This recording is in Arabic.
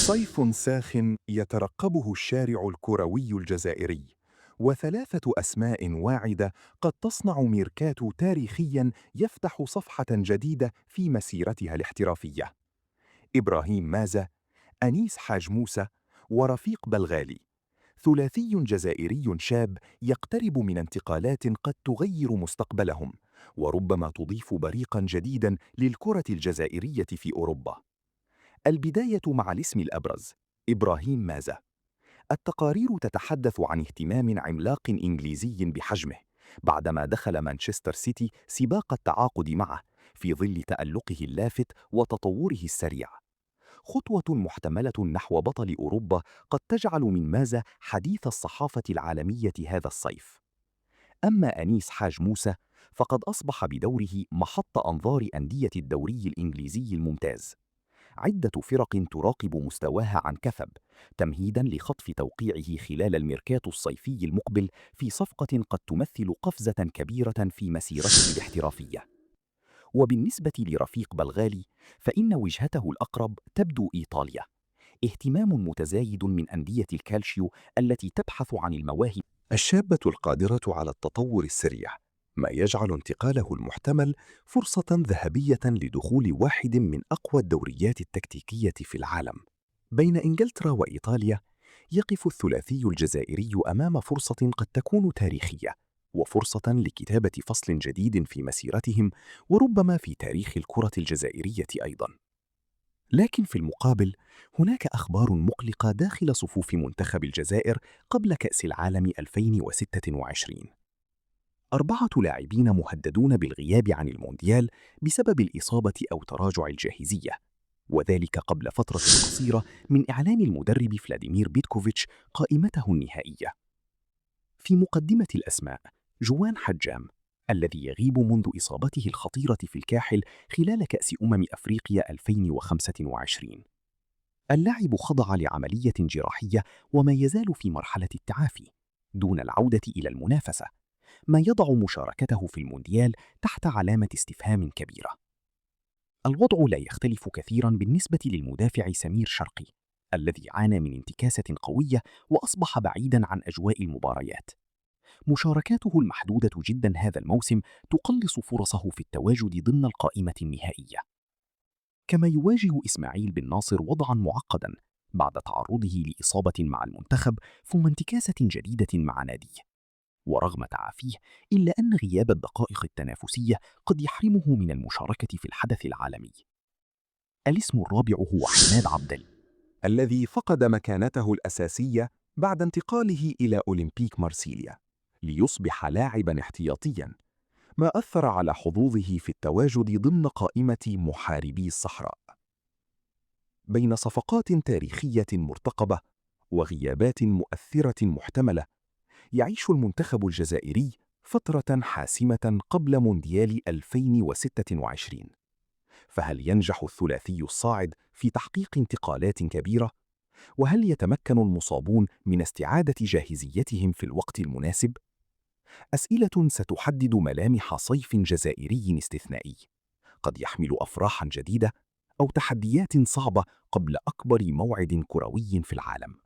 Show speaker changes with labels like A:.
A: صيف ساخن يترقبه الشارع الكروي الجزائري، وثلاثة أسماء واعدة قد تصنع ميركاتو تاريخيا يفتح صفحة جديدة في مسيرتها الاحترافية. إبراهيم مازة، أنيس حاج موسى، ورفيق بلغالي، ثلاثي جزائري شاب يقترب من انتقالات قد تغير مستقبلهم، وربما تضيف بريقا جديدا للكرة الجزائرية في أوروبا. البداية مع الاسم الأبرز، إبراهيم مازة. التقارير تتحدث عن اهتمام عملاق إنجليزي بحجمه بعدما دخل مانشستر سيتي سباق التعاقد معه في ظل تألقه اللافت وتطوره السريع. خطوة محتملة نحو بطل أوروبا قد تجعل من مازة حديث الصحافة العالمية هذا الصيف. أما أنيس حاج موسى فقد أصبح بدوره محط أنظار أندية الدوري الإنجليزي الممتاز. عدة فرق تراقب مستواها عن كثب تمهيداً لخطف توقيعه خلال الميركاتو الصيفي المقبل في صفقة قد تمثل قفزة كبيرة في مسيرته الاحترافية. وبالنسبة لرفيق بلغالي فإن وجهته الأقرب تبدو إيطاليا. اهتمام متزايد من أندية الكالشيو التي تبحث عن المواهب الشابة القادرة على التطور السريع، ما يجعل انتقاله المحتمل فرصة ذهبية لدخول واحد من أقوى الدوريات التكتيكية في العالم. بين إنجلترا وإيطاليا، يقف الثلاثي الجزائري أمام فرصة قد تكون تاريخية، وفرصة لكتابة فصل جديد في مسيرتهم وربما في تاريخ الكرة الجزائرية أيضاً. لكن في المقابل، هناك أخبار مقلقة داخل صفوف منتخب الجزائر قبل كأس العالم 2026. 4 لاعبين مهددون بالغياب عن المونديال بسبب الإصابة أو تراجع الجاهزية، وذلك قبل فترة قصيرة من إعلان المدرب فلاديمير بيتكوفيتش قائمته النهائية. في مقدمة الأسماء جوان حجام، الذي يغيب منذ إصابته الخطيرة في الكاحل خلال كأس أفريقيا 2025. اللاعب خضع لعملية جراحية وما يزال في مرحلة التعافي دون العودة إلى المنافسة، ما يضع مشاركته في المونديال تحت علامة استفهام كبيرة. الوضع لا يختلف كثيراً بالنسبة للمدافع سمير شرقي، الذي عانى من انتكاسة قوية وأصبح بعيداً عن أجواء المباريات. مشاركاته المحدودة جداً هذا الموسم تقلص فرصه في التواجد ضمن القائمة النهائية. كما يواجه إسماعيل بن ناصر وضعاً معقداً بعد تعرضه لإصابة مع المنتخب ثم انتكاسة جديدة مع ناديه. ورغم تعافيه، إلا أن غياب الدقائق التنافسية قد يحرمه من المشاركة في الحدث العالمي. الاسم الرابع هو حماد عبدل، الذي فقد مكانته الأساسية بعد انتقاله إلى أولمبيك مارسيليا ليصبح لاعباً احتياطياً، ما أثر على حظوظه في التواجد ضمن قائمة محاربي الصحراء. بين صفقات تاريخية مرتقبة وغيابات مؤثرة محتملة، يعيش المنتخب الجزائري فترة حاسمة قبل مونديال 2026. فهل ينجح الثلاثي الصاعد في تحقيق انتقالات كبيرة؟ وهل يتمكن المصابون من استعادة جاهزيتهم في الوقت المناسب؟ أسئلة ستحدد ملامح صيف جزائري استثنائي، قد يحمل أفراحاً جديدة أو تحديات صعبة قبل أكبر موعد كروي في العالم.